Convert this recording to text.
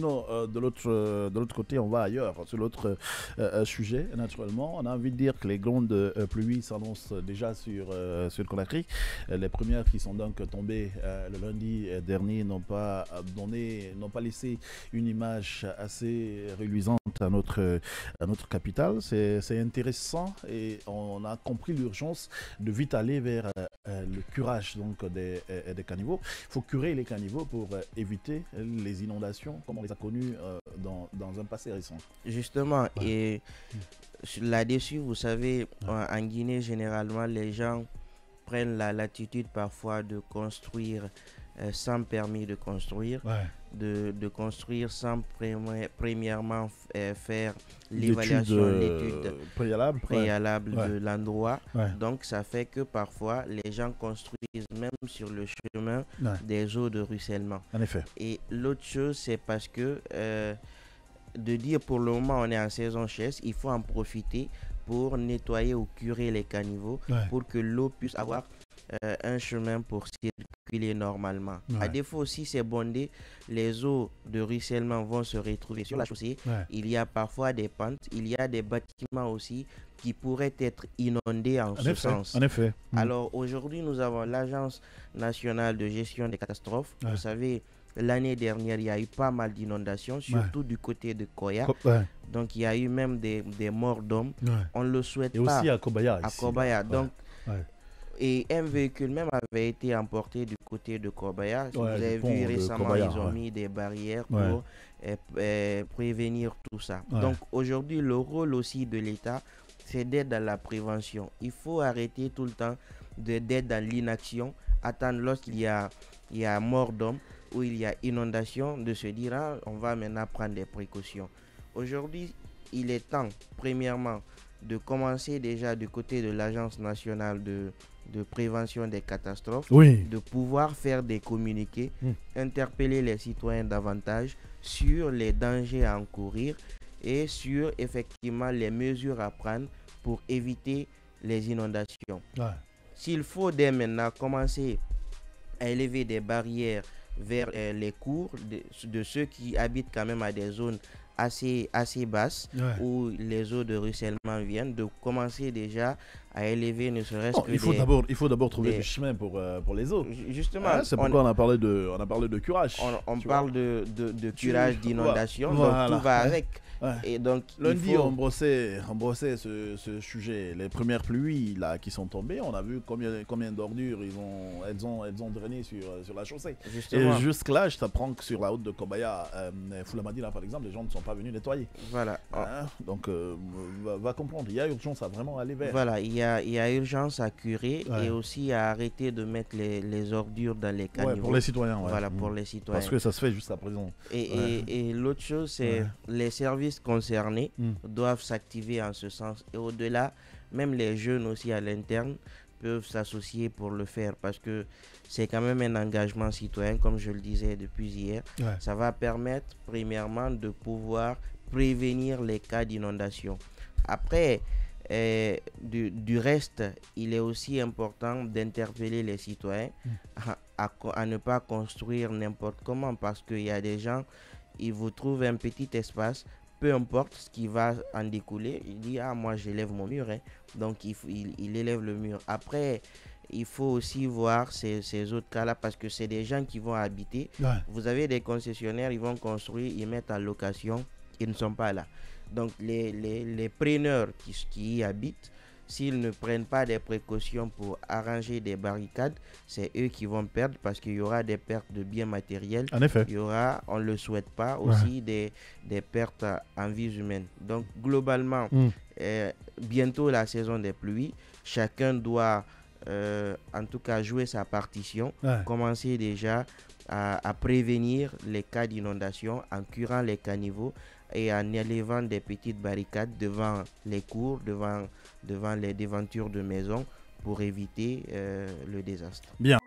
Maintenant, de l'autre côté, on va ailleurs, sur l'autre sujet, naturellement. On a envie de dire que les grandes pluies s'annoncent déjà sur Conakry. Les premières qui sont donc tombées le lundi dernier n'ont pas laissé une image assez reluisante à notre capitale. C'est intéressant et on a compris l'urgence de vite aller vers le curage donc, des caniveaux. Il faut curer les caniveaux pour éviter les inondations comme on les a connues dans un passé récent. Justement, et là-dessus, vous savez, en Guinée, généralement, les gens prennent la latitude parfois de construire sans permis de construire, de construire sans premièrement faire l'évaluation, l'étude préalable de l'endroit. Donc ça fait que parfois les gens construisent même sur le chemin des eaux de ruissellement. En effet. Et l'autre chose, c'est parce que de dire pour le moment on est en saison sèche, il faut en profiter pour nettoyer ou curer les caniveaux pour que l'eau puisse avoir un chemin pour circuler normalement. À défaut, si c'est bondé, les eaux de ruissellement vont se retrouver sur la chaussée. Il y a parfois des pentes, il y a des bâtiments aussi qui pourraient être inondés en ce sens. En effet. Alors aujourd'hui, nous avons l'Agence nationale de gestion des catastrophes. Vous savez, l'année dernière, il y a eu pas mal d'inondations, surtout du côté de Koya. Donc, il y a eu même des morts d'hommes. On ne le souhaite pas. Et aussi à Kobaya. À Kobaya. Donc, et un véhicule même avait été emporté du côté de Kobaya. Vous avez vu récemment, Kobaya, ils ont mis des barrières pour prévenir tout ça. Donc, aujourd'hui, le rôle aussi de l'État, c'est d'être dans la prévention. Il faut arrêter tout le temps d'être dans l'inaction, attendre lorsqu'il y a mort d'homme où il y a inondation, de se dire on va maintenant prendre des précautions. Aujourd'hui, il est temps, premièrement, de commencer déjà du côté de l'Agence nationale de prévention des catastrophes, de pouvoir faire des communiqués, interpeller les citoyens davantage sur les dangers à encourir et sur effectivement les mesures à prendre pour éviter les inondations. S'il faut dès maintenant commencer à élever des barrières vers les cours de ceux qui habitent quand même à des zones assez basses où les eaux de ruissellement viennent, de commencer déjà à élever ne serait-ce que il faut d'abord trouver du chemin pour les eaux. Justement, c'est pourquoi on a parlé de curage. On parle de curage d'inondation, donc tout va avec. Et donc lundi on brossait ce sujet, les premières pluies là qui sont tombées, on a vu combien d'ordures elles ont drainé sur la chaussée. Justement. Et jusque là, je t'apprends que sur la route de Kobaya, Foulamadi là par exemple, les gens ne sont pas venus nettoyer. Voilà. Donc va comprendre, il y a urgence à vraiment aller vers. Voilà, il y a urgence à curer et aussi à arrêter de mettre les ordures dans les caniveaux. Pour les citoyens. Voilà, pour les citoyens. Parce que ça se fait jusqu'à présent. Et l'autre chose, c'est les services concernés doivent s'activer en ce sens. Et au-delà, même les jeunes aussi à l'interne peuvent s'associer pour le faire parce que c'est quand même un engagement citoyen, comme je le disais depuis hier. Ça va permettre, premièrement, de pouvoir prévenir les cas d'inondation. Après, du reste, il est aussi important d'interpeller les citoyens à ne pas construire n'importe comment parce qu'il y a des gens, ils vous trouvent un petit espace, peu importe ce qui va en découler, il dit moi j'élève mon mur, donc il élève le mur. Après, il faut aussi voir ces autres cas-là parce que c'est des gens qui vont habiter. Vous avez des concessionnaires, ils vont construire, ils mettent en location, ils ne sont pas là. Donc les preneurs qui y habitent, s'ils ne prennent pas des précautions pour arranger des barricades, c'est eux qui vont perdre parce qu'il y aura des pertes de biens matériels. En effet. Il y aura, on ne le souhaite pas, aussi des pertes en vies humaines. Donc globalement, bientôt la saison des pluies, chacun doit en tout cas jouer sa partition, commencer déjà à prévenir les cas d'inondation en curant les caniveaux et en élevant des petites barricades devant les cours, devant les devantures de maisons pour éviter le désastre. Bien.